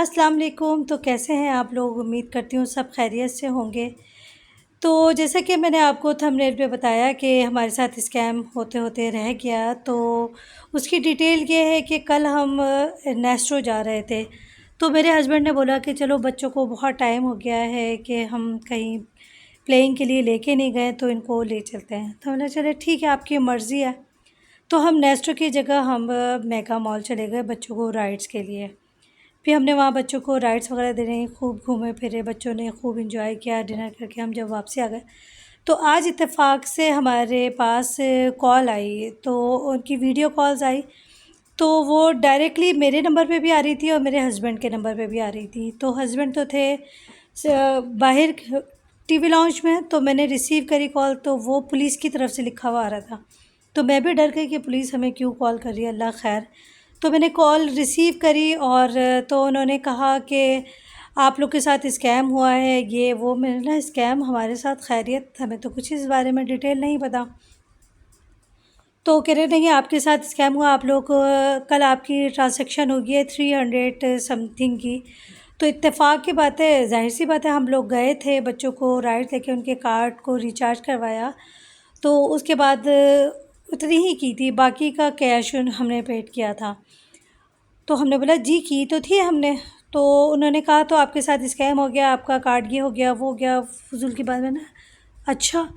अस्सलाम वालेकुम। तो कैसे हैं आप लोग? उम्मीद करती हूँ सब खैरियत से होंगे। तो जैसा कि मैंने आपको थंबनेल पे बताया कि हमारे साथ स्कैम होते होते रह गया, तो उसकी डिटेल ये है कि कल हम नेस्टो जा रहे थे। तो मेरे हस्बैंड ने बोला कि चलो बच्चों को बहुत टाइम हो गया है कि हम कहीं प्लेइंग के लिए लेके नहीं गए, तो इनको ले चलते हैं। तो मैंने चले ठीक है, आपकी मर्ज़ी है। तो हम नेस्टो की जगह हम मेगा मॉल चले गए बच्चों को राइड्स के लिए। फिर हमने वहाँ बच्चों को राइड्स वगैरह देने, खूब घूमे फिरे, बच्चों ने खूब इंजॉय किया। डिनर करके हम जब वापसी आ गए, तो आज इत्तेफाक से हमारे पास कॉल आई, तो उनकी वीडियो कॉल्स आई। तो वो डायरेक्टली मेरे नंबर पे भी आ रही थी और मेरे हस्बैंड के नंबर पे भी आ रही थी। तो हस्बैंड तो थे बाहर टीवी लॉन्च में, तो मैंने रिसीव करी कॉल, तो वो पुलिस की तरफ से लिखा हुआ आ रहा था। तो मैं भी डर गई कि पुलिस हमें क्यों कॉल कर रही है, अल्लाह खैर। तो मैंने कॉल रिसीव करी और तो उन्होंने कहा कि आप लोग के साथ स्कैम हुआ है, ये वो। मैंने ना स्कैम हमारे साथ, खैरियत हमें तो कुछ इस बारे में डिटेल नहीं पता। तो कह रहे नहीं, आपके साथ स्कैम हुआ, आप लोग कल आपकी ट्रांसैक्शन हो गई है 300 समथिंग की। तो इत्तेफाक की बात है, ज़ाहिर सी बात है, हम लोग गए थे बच्चों को राइड लेके, उनके कार्ड को रिचार्ज करवाया। तो उसके बाद उतनी ही की थी, बाकी का कैश हमने पेड किया था। तो हमने बोला जी की तो थी हमने। तो उन्होंने कहा तो आपके साथ स्कैम हो गया, आपका कार्ड ये हो गया वो हो गया, फजूल की बात। मैंने अच्छा।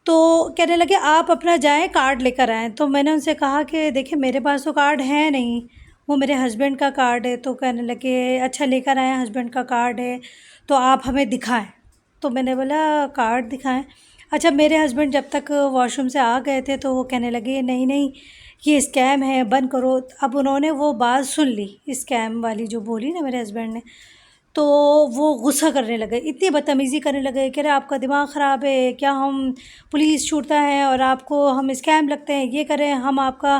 तो कहने लगे आप अपना जाएँ कार्ड लेकर आएँ। तो मैंने उनसे कहा कि देखिए मेरे पास तो कार्ड है नहीं, वो मेरे हस्बैंड का कार्ड है। तो कहने लगे अच्छा लेकर आएँ, हस्बैंड का कार्ड है तो आप हमें दिखाएँ। तो मैंने बोला कार्ड दिखाएँ? अच्छा, मेरे हस्बैंड जब तक वॉशरूम से आ गए थे तो वो कहने लगे नहीं नहीं, ये स्कैम है, बंद करो। अब उन्होंने वो बात सुन ली, स्कैम वाली जो बोली ना मेरे हस्बैंड ने। तो वो गुस्सा करने लगे, इतनी बदतमीज़ी करने लगे, कह रहे आपका दिमाग ख़राब है क्या, हम पुलिस छूटता है और आपको हम स्कैम लगते हैं, ये करें, हम आपका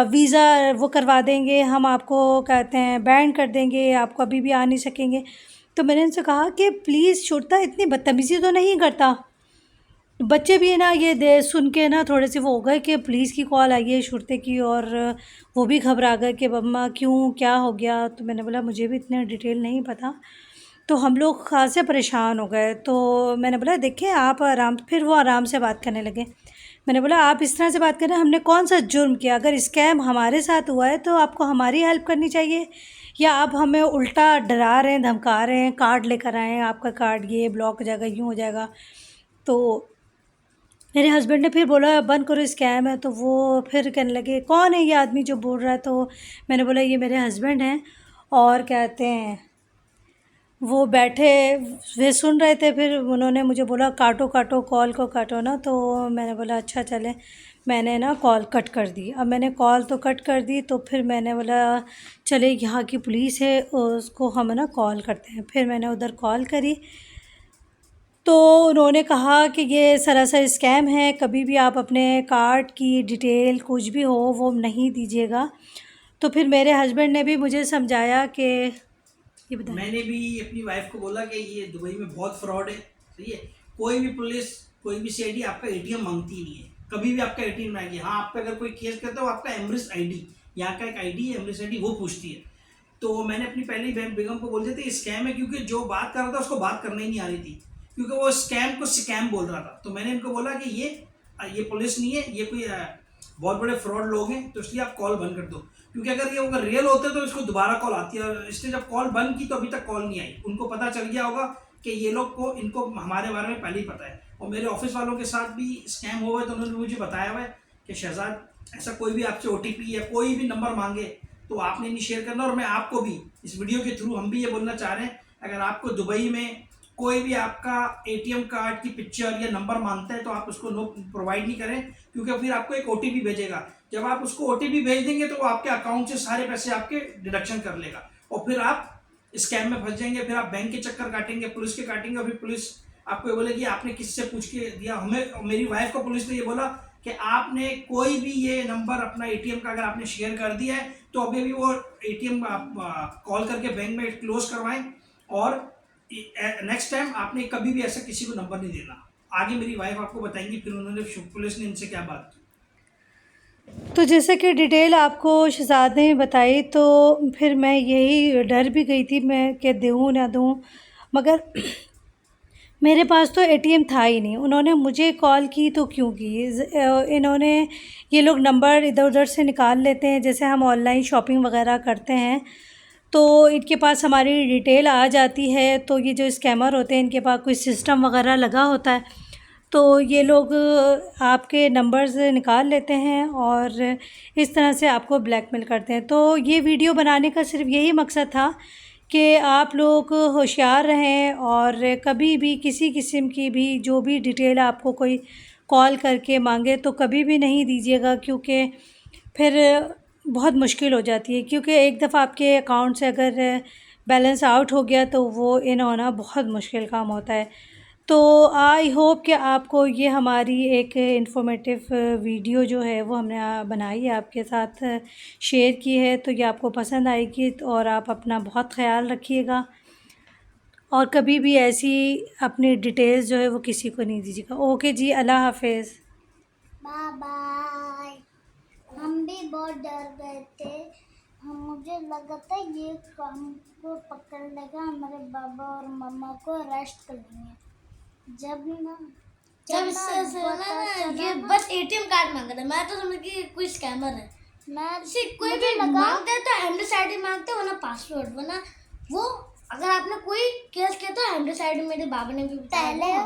वीज़ा वो करवा देंगे, हम आपको कहते हैं बैंड कर देंगे, आप कभी भी आ नहीं सकेंगे। तो मैंने उनसे कहा कि प्लीज़ छूटता इतनी बदतमीज़ी तो नहीं करता। बच्चे भी ना ये दे सुन के ना थोड़े से वो हो गए कि पुलिस की कॉल आई है छुड़ते की, और वो भी घबरा गए कि मम्मा क्यों, क्या हो गया। तो मैंने बोला मुझे भी इतना डिटेल नहीं पता। तो हम लोग खासे परेशान हो गए। तो मैंने बोला देखिए आप आराम, फिर वो आराम से बात करने लगे। मैंने बोला आप इस तरह से बात करें, हमने कौन सा जुर्म किया? अगर स्कैम हमारे साथ हुआ है तो आपको हमारी हेल्प करनी चाहिए, या आप हमें उल्टा डरा रहे हैं, धमका रहे हैं, कार्ड लेकर आएँ, आपका कार्ड ये ब्लॉक हो जाएगा, यूँ हो जाएगा। तो मेरे हस्बैंड ने फिर बोला बंद करो स्कैम है। तो वो फिर कहने लगे कौन है ये आदमी जो बोल रहा है? तो मैंने बोला ये मेरे हस्बैंड हैं, और कहते हैं वो बैठे वे सुन रहे थे। फिर उन्होंने मुझे बोला काटो काटो कॉल को, काटो ना। तो मैंने बोला अच्छा चले, मैंने ना कॉल कट कर दी। अब मैंने कॉल तो कट कर दी, तो फिर मैंने बोला चले यहाँ की पुलिस है, उसको हम ना कॉल करते हैं। फिर मैंने उधर कॉल करी, तो उन्होंने कहा कि ये सरासर स्कैम है, कभी भी आप अपने कार्ड की डिटेल कुछ भी हो वो नहीं दीजिएगा। तो फिर मेरे हस्बैंड ने भी मुझे समझाया कि ये बताएं। मैंने भी अपनी वाइफ को बोला कि ये दुबई में बहुत फ्रॉड है। सही है। कोई भी पुलिस, कोई भी सीआईडी आपका एटीएम मांगती ही नहीं है, कभी भी आपका एटीएम मांगी। हाँ, आप पे अगर कोई केस करता है वो आपका एमरिस आईडी, यहाँ का एक आईडी है एमरिस आईडी, वो पूछती है। तो मैंने अपनी पहली बेगम को बोल दिया था स्कैम है, क्योंकि जो बात कर रहा था उसको बात करना ही नहीं आ रही थी, क्योंकि वो स्कैम को स्कैम बोल रहा था। तो मैंने इनको बोला कि ये पुलिस नहीं है, ये कोई बहुत बड़े फ्रॉड लोग हैं, तो इसलिए आप कॉल बंद कर दो। क्योंकि अगर ये अगर रियल होते तो इसको दोबारा कॉल आती है, और इसने जब कॉल बंद की तो अभी तक कॉल नहीं आई। उनको पता चल गया होगा कि ये लोग को, इनको हमारे बारे में पहले ही पता है। और मेरे ऑफिस वालों के साथ भी स्कैम हुआ है, तो उन्होंने मुझे बताया हुआ है कि शहजाद, ऐसा कोई भी आपसे ओटीपी या कोई भी नंबर मांगे तो आपने नहीं शेयर करना। और मैं आपको भी इस वीडियो के थ्रू हम भी ये बोलना चाह रहे हैं, अगर आपको दुबई में कोई भी आपका एटीएम कार्ड की पिक्चर या नंबर मांगता है तो आप उसको नो प्रोवाइड नहीं करें, क्योंकि फिर आपको एक ओटीपी भेजेगा। जब आप उसको ओटीपी भेज देंगे तो वो आपके अकाउंट से सारे पैसे आपके डिडक्शन कर लेगा, और फिर आप स्कैम में फंस जाएंगे। फिर आप बैंक के चक्कर काटेंगे, पुलिस के काटेंगे, और फिर पुलिस आपको ये बोलेगी आपने किससे पूछ के दिया हमें। मेरी वाइफ को पुलिस ने ये बोला कि आपने कोई भी ये नंबर अपना एटीएम का अगर आपने शेयर कर दिया है तो अभी भी वो एटीएम आप कॉल करके बैंक में क्लोज करवाएं, और नेक्स्ट टाइम आपने कभी भी ऐसा किसी को नंबर नहीं देना। आगे मेरी वाइफ आपको बताएंगी फिर उन्होंने पुलिस ने इनसे क्या बात की। तो जैसे कि डिटेल आपको शहज़ाद ने बताई, तो फिर मैं यही डर भी गई थी मैं कि दूँ ना दूँ, मगर मेरे पास तो एटीएम था ही नहीं। उन्होंने मुझे कॉल की तो क्यों की? इन्होंने, ये लोग नंबर इधर-उधर से निकाल लेते हैं, जैसे हम ऑनलाइन शॉपिंग वगैरह करते हैं तो इनके पास हमारी डिटेल आ जाती है। तो ये जो स्कैमर होते हैं, इनके पास कोई सिस्टम वगैरह लगा होता है, तो ये लोग आपके नंबर्स निकाल लेते हैं और इस तरह से आपको ब्लैकमेल करते हैं। तो ये वीडियो बनाने का सिर्फ यही मकसद था कि आप लोग होशियार रहें और कभी भी किसी किस्म की भी जो भी डिटेल आपको कोई कॉल करके मांगे तो कभी भी नहीं दीजिएगा, क्योंकि फिर बहुत मुश्किल हो जाती है। क्योंकि एक दफ़ा आपके अकाउंट से अगर बैलेंस आउट हो गया तो वो इन होना बहुत मुश्किल काम होता है। तो आई होप कि आपको ये हमारी एक इन्फॉर्मेटिव वीडियो जो है वो हमने बनाई है, आपके साथ शेयर की है, तो ये आपको पसंद आएगी। और आप अपना बहुत ख़याल रखिएगा और कभी भी ऐसी अपनी डिटेल्स जो है वो किसी को नहीं दीजिएगा। ओके जी, अल्लाह हाफ़िज़। Bye bye. हम भी बहुत डर गए थे। मुझे लगा था ये हमको पकड़ लेगा, हमारे बाबा और मम्मा को अरेस्ट कर लेंगे। जब इससे ये बस एटीएम कार्ड मांगा था, मैं तो समझ कि कोई स्कैमर है। कोई भी मांगते हैं तो हैंडस आईडी मांगते हैं, वरना पासवर्ड, वरना वो अगर आपने कोई केस किया तो हैंडस आईडी मेरे बाबा ने भी बताया।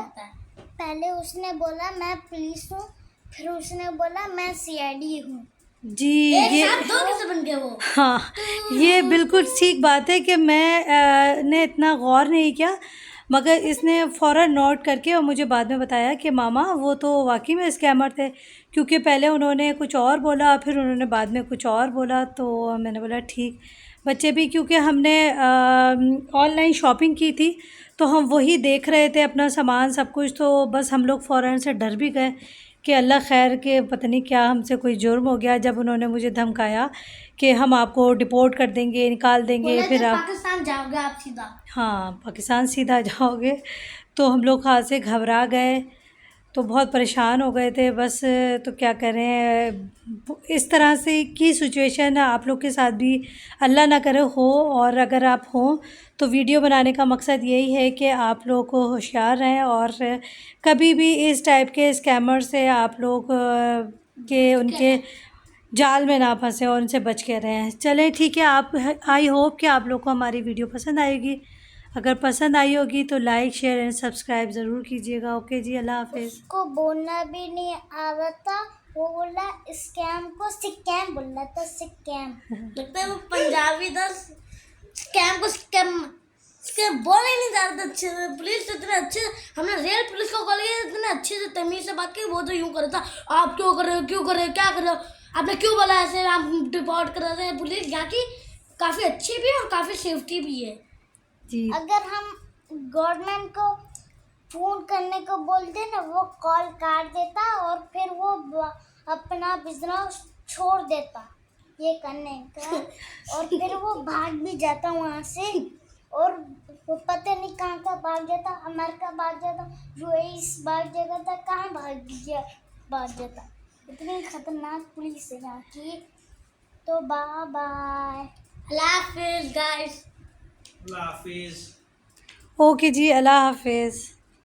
पहले उसने बोला मैं पुलिस हूँ, फिर उसने बोला मैं सीआईडी हूँ। जी, ये दो कैसे बन गए वो? हाँ, ये बिल्कुल ठीक बात है कि मैं ने इतना गौर नहीं किया, मगर इसने फ़ौरन नोट करके और मुझे बाद में बताया कि मामा वो तो वाकई में स्कैमर थे, क्योंकि पहले उन्होंने कुछ और बोला, फिर उन्होंने बाद में कुछ और बोला। तो मैंने बोला ठीक, बच्चे भी, क्योंकि हमने ऑनलाइन शॉपिंग की थी तो हम वही देख रहे थे अपना सामान सब कुछ, तो बस हम लोग फ़ौरन से डर भी गए कि अल्लाह खैर के पता नहीं क्या हमसे कोई जुर्म हो गया। जब उन्होंने मुझे धमकाया कि हम आपको डिपोर्ट कर देंगे, निकाल देंगे, फिर आप पाकिस्तान जाओगे आप सीधा। हाँ, पाकिस्तान सीधा जाओगे, तो हम लोग हाथ से घबरा गए, तो बहुत परेशान हो गए थे बस। तो क्या करें, इस तरह से की सिचुएशन आप लोग के साथ भी अल्लाह ना करे हो। और अगर आप हों तो वीडियो बनाने का मकसद यही है कि आप लोग को होशियार रहें और कभी भी इस टाइप के स्कैमर से आप लोग के उनके जाल में ना फंसे और उनसे बच के रहें। चलें ठीक है, आप, आई होप कि आप लोग को हमारी वीडियो पसंद आएगी। अगर पसंद आई होगी तो लाइक शेयर एंड सब्सक्राइब ज़रूर कीजिएगा। ओके जी, अल्लाह हाफ़िज़। उसको बोलना भी नहीं आ रहा था, वो बोला स्कैम को सिक्कैम बोल रहा था, सिक्कैम। लगता है वो पंजाबी था। स्कैम को स्कैम बोल ही नहीं जा रहा था अच्छे से। पुलिस इतने अच्छे, हमने रियल पुलिस को कॉल किया, इतने अच्छे से तमीज से बात की। वो तो यूं कर रहा था, आप क्यों कर रहे हो, क्यों कर रहे हो, क्या कर रहे हो, आपने क्यों बोला ऐसे, आप डिपोर्ट कर रहे हैं। पुलिस यहाँ की काफ़ी अच्छी भी है और काफ़ी सेफ्टी भी है जी। अगर हम गवर्नमेंट को फ़ोन करने को बोलते ना, वो कॉल काट देता और फिर वो अपना बिजनेस छोड़ देता ये करने का, और फिर वो भाग भी जाता वहाँ से, और वो पता नहीं कहाँ का भाग जाता, अमेरिका भाग जाता, यूएई भाग जाता, कहाँ भाग जाता। इतनी खतरनाक पुलिस है यहाँ की। तो बाय बाय, अल्लाह हाफिज़ गाइस। अल्लाह हाफिज़। ओके जी, अल्लाह हाफ़िज़।